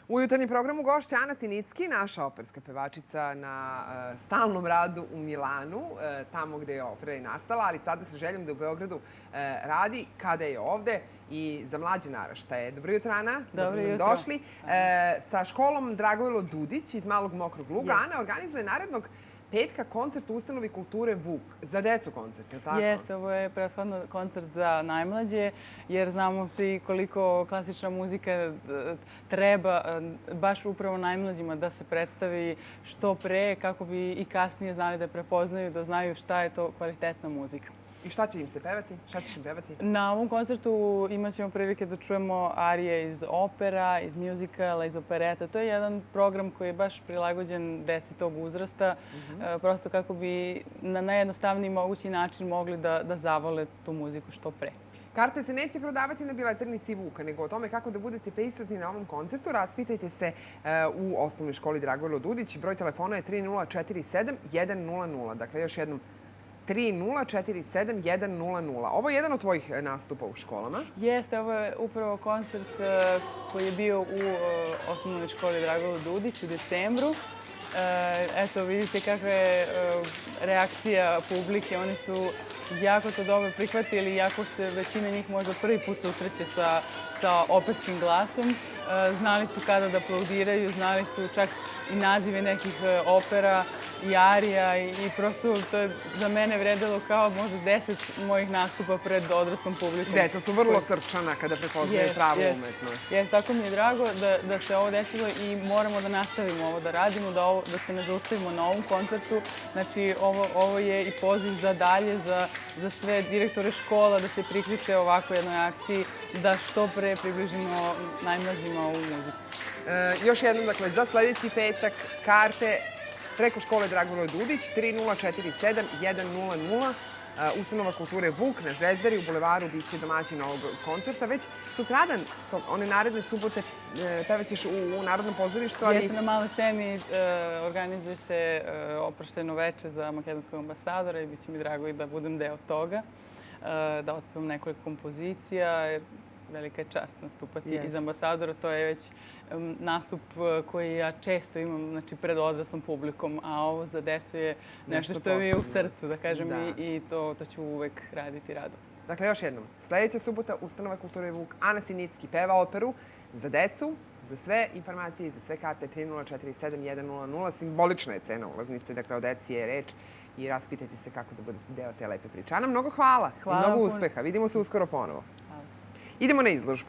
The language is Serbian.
U jutarnjem programu gošća Ana Sinicki, naša operska pevačica na stalnom radu u Milanu, tamo gde je opera i nastala, ali sada sa željom da u Beogradu radi kada je ovde i za mlađe naraštaje. Dobro jutro, Ana. Dobro jutro. Došli. Sa školom Dragojlo Dudić iz Malog Mokrog Luga. Ana organizuje narednog petka koncert u ustanovi kulture Vuk. Za decu koncert, je li tako? Jeste, ovo je prevashodno koncert za najmlađe, jer znamo svi koliko klasična muzika treba baš upravo najmlađima da se predstavi što pre, kako bi i kasnije znali da prepoznaju, da znaju šta je to kvalitetna muzika. I šta će im se pevati? Šta ćeš im pevati? Na ovom koncertu imat ćemo prilike da čujemo arije iz opera, iz muzikala, iz opereta. To je jedan program koji je baš prilagođen deci tog uzrasta, prosto kako bi na najjednostavniji mogući način mogli da zavole tu muziku što pre. Karte se neće prodavati na bileternici Vuka, nego o tome kako da budete prisutni na ovom koncertu. Raspitajte se u osnovnoj školi Dragojlo Dudić. Broj telefona je 3047 100. Dakle, još jednom 3047 100. Ovo je jedan od tvojih nastupa u školama. Jeste, ovo je upravo koncert koji je bio u osnovnoj školi Dragojlo Dudić u decembru. Eto, vidite kakva je reakcija publike. Oni su jako to dobro prihvatili, iako se većina njih možda prvi put susreće sa operskim glasom. Znali su kada da aplaudiraju, znali su čak i nazive nekih opera i arija i prosto to je za mene vredelo kao možda 10 mojih nastupa pred odraslom publikom. Deca su vrlo srčana kada prepoznaju pravu umetnost. Jeste, tako mi je drago da se ovo desilo i moramo da nastavimo ovo da radimo, da se ne zaustavimo na ovom koncertu. Znači, ovo je i poziv za dalje, za sve direktore škola da se priključe ovako jednoj akciji, da što pre približimo najmlađima ovu muziku. Još jednom, dakle, za sledeći petak karte preko škole Dragojlo Dudić 3047 100. Ustanova kulture Vuk na Zvezdari u Bulevaru biće domaćin ovog koncerta. Već sutradan, one naredne subote, pevaćeš u Narodnom pozorištu, ali... Jeste, na Maloj sceni organizuje se oproštajno veče za makedonskog ambasadora i bit će mi drago i da budem deo toga, da otpevam nekoliko kompozicija. Velika je čast nastupati iz ambasadora. To je već nastup koji ja često imam, znači, pred odraslom publikom, a ovo za decu je nešto što mi je u srcu, da kažem, i to ću uvek raditi rado. Dakle, još jednom, sledeća subota, Ustanova kulture Vuk, Ana Sinicki peva operu za decu. Za sve informacije i za sve karte 3047 100. Simbolična je cena ulaznice, dakle, o deci je reč i raspitajte se kako da budete deo te lepe priče. Ana, mnogo hvala i mnogo uspeha. Vidimo se uskoro ponovo. Idemo na izložbu.